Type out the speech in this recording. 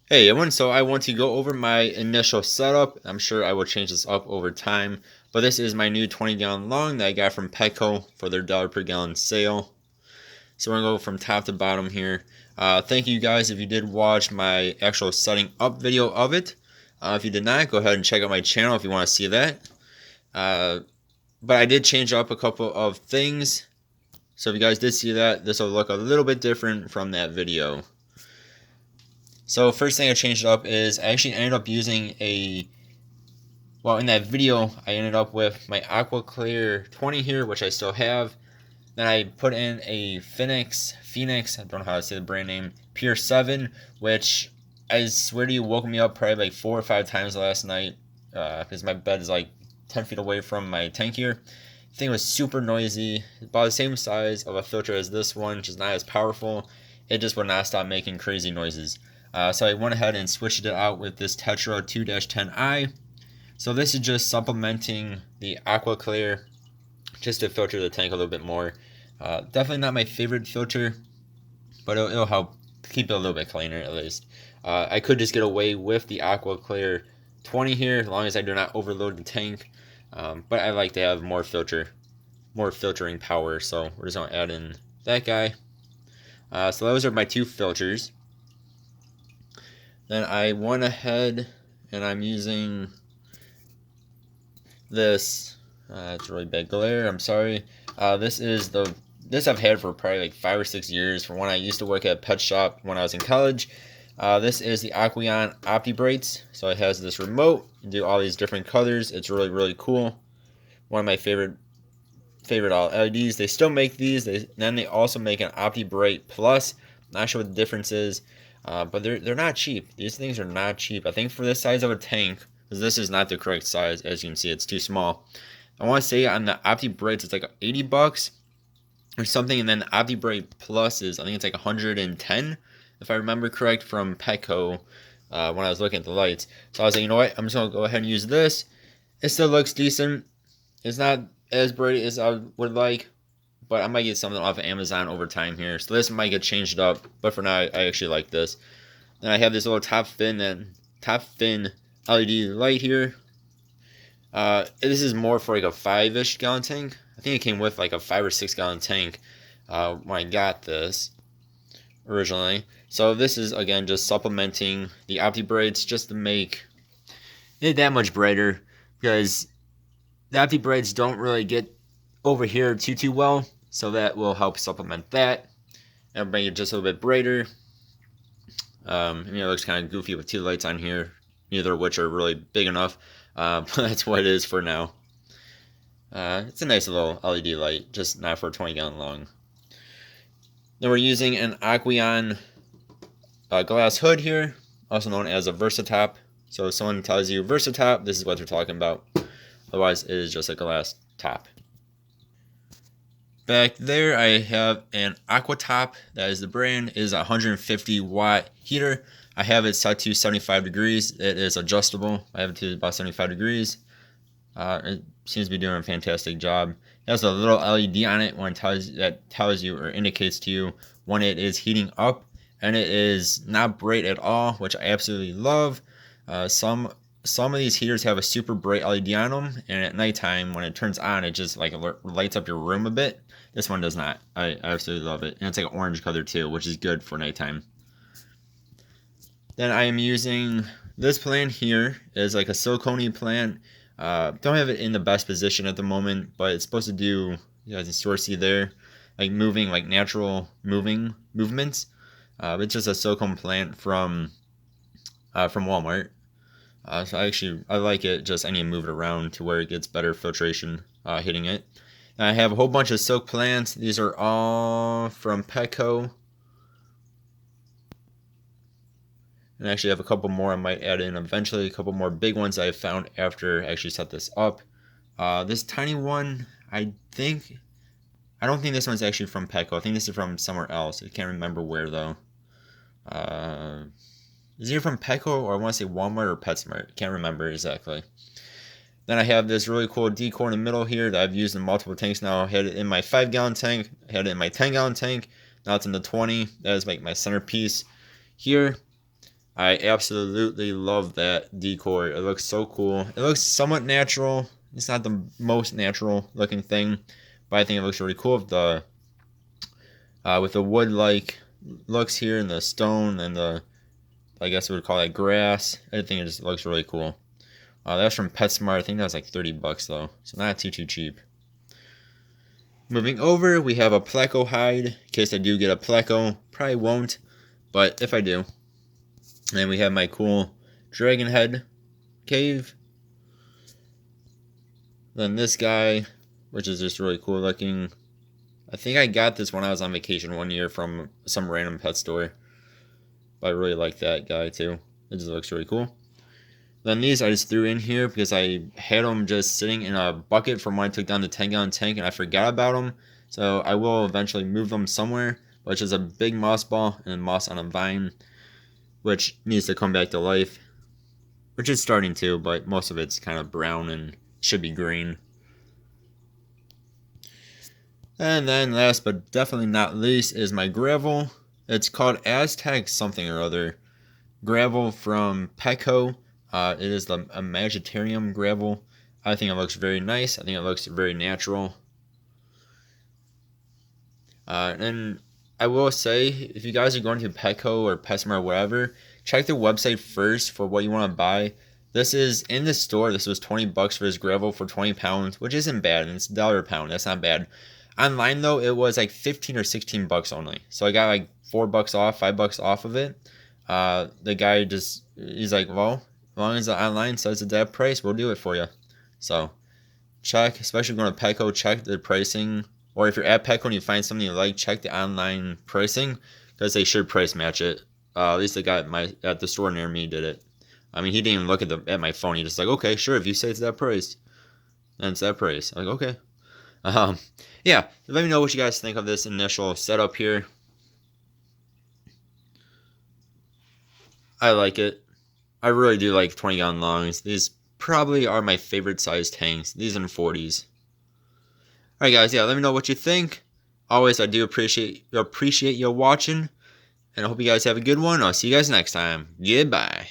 Hey everyone, so I want to go over my initial setup. I'm sure I will change this up over time, but this is my new 20-gallon long that I got from Petco for their $1 per gallon sale. So we're gonna go from top to bottom here. Thank you guys if you did watch my actual setting up video of it. If you did not, go ahead and check out my channel if you want to see that. But I did change up a couple of things. So if you guys did see that, this will look a little bit different from that video. So first thing I changed up is I actually ended up using in that video I ended up with my Aqua Clear 20 here, which I still have. Then I put in a Phoenix, I don't know how to say the brand name, Pure 7, which I swear to you woke me up probably like 4 or 5 times last night because my bed is like 10 feet away from my tank here. The thing was super noisy, about the same size of a filter as this one, which is not as powerful. It just would not stop making crazy noises. So I went ahead and switched it out with this Tetra 2-10i. So this is just supplementing the Aqua Clear just to filter the tank a little bit more. Definitely not my favorite filter, but it'll help keep it a little bit cleaner at least. I could just get away with the Aqua Clear 20 here as long as I do not overload the tank. But I like to have more filtering power, so we're just gonna add in that guy. So those are my two filters. Then I went ahead and I'm using this. It's really bad glare. I'm sorry. This I've had for probably like 5 or 6 years. From when I used to work at a pet shop when I was in college. This is the Aqueon OptiBrights. So it has this remote. You do all these different colors. It's really cool. One of my favorite LEDs. They still make these. Then they also make an OptiBright Plus. Not sure what the difference is. But they're not cheap. These things are not cheap. I think for this size of a tank, because this is not the correct size, as you can see, it's too small. I want to say on the OptiBrights it's like $80 or something, and then the OptiBright Plus is, I think it's like 110, if I remember correct, from Petco when I was looking at the lights. So I was like, you know what, I'm just gonna go ahead and use this. It still looks decent. It's not as bright as I would like, but I might get something off of Amazon over time here. So this might get changed up, but for now, I actually like this. Then I have this little top fin LED light here. This is more for like a 5-ish gallon tank. I think it came with like a 5 or 6 gallon tank when I got this originally. So this is again just supplementing the OptiBrights just to make it that much brighter, because the OptiBrights don't really get over here too well. So that will help supplement that and bring it just a little bit brighter. It looks kind of goofy with two lights on here, neither of which are really big enough. But that's what it is for now. It's a nice little LED light, just not for a 20-gallon long. Then we're using an Aqueon glass hood here, also known as a Versatop. So if someone tells you Versatop, this is what they're talking about. Otherwise, it is just a glass top. Back there, I have an Aquatop. That is the brand. It is a 150 watt heater. I have it set to 75 degrees. It is adjustable. I have it to about 75 degrees. It seems to be doing a fantastic job. It has a little LED on it that tells you or indicates to you when it is heating up, and it is not bright at all, which I absolutely love. Some of these heaters have a super bright LED on them, and at nighttime when it turns on, it just like lights up your room a bit. This one does not. I absolutely love it, and it's like an orange color too, which is good for nighttime. Then I am using this plant here. It's like a silicone plant. Don't have it in the best position at the moment, but it's supposed to do, you guys can sort of see there, like moving, like natural movements. It's just a silicone plant from Walmart. So I like it. Just I need to move it around to where it gets better filtration hitting it. And I have a whole bunch of silk plants. These are all from Petco. And actually I have a couple more I might add in eventually. A couple more big ones I found after I actually set this up. This tiny one, I don't think this one's actually from Petco. I think this is from somewhere else. I can't remember where though. Is it from Petco or I want to say Walmart or PetSmart? Can't remember exactly. Then I have this really cool decor in the middle here that I've used in multiple tanks now. I had it in my 5-gallon tank. I had it in my 10-gallon tank. Now it's in the 20. That is like my centerpiece here. I absolutely love that decor. It looks so cool. It looks somewhat natural. It's not the most natural looking thing, but I think it looks really cool with the wood like looks here and the stone and the, I guess we would call it grass. I think it just looks really cool. That's from PetSmart. I think that was like $30 though, so not too cheap. Moving over, we have a Pleco Hide, in case I do get a Pleco. Probably won't, but if I do. And we have my cool dragon head cave. Then this guy, which is just really cool looking. I think I got this when I was on vacation one year from some random pet store. But I really like that guy too. It just looks really cool. Then these I just threw in here because I had them just sitting in a bucket from when I took down the 10-gallon tank and I forgot about them. So I will eventually move them somewhere, which is a big moss ball and moss on a vine, which needs to come back to life. Which is starting to, but most of it's kind of brown and should be green. And then last but definitely not least is my gravel. It's called Aztec something or other. Gravel from Pleco. It is a Magitarium gravel. I think it looks very nice. I think it looks very natural. And I will say, if you guys are going to Pleco or PetSmart or whatever, check their website first for what you want to buy. This is in the store. This was $20 for this gravel for 20 pounds, which isn't bad. And it's $1 a pound. That's not bad. Online though, it was like 15 or 16 bucks only. So I got like $4 off, $5 off of it. The guy he's like, well, as long as the online says it's that price, we'll do it for you. So check, especially going to Pleco, check the pricing. Or if you're at Pleco and you find something you like, check the online pricing because they should price match it. At least the guy at the store near me did it. I mean, he didn't even look at my phone. He just like, okay, sure, if you say it's that price, then it's that price. I'm like, okay. Yeah, let me know what you guys think of this initial setup here. I like it. I really do like 20-gallon longs. These probably are my favorite size tanks. These in 40s. Alright guys, yeah, let me know what you think. Always, I do appreciate you watching. And I hope you guys have a good one. I'll see you guys next time. Goodbye.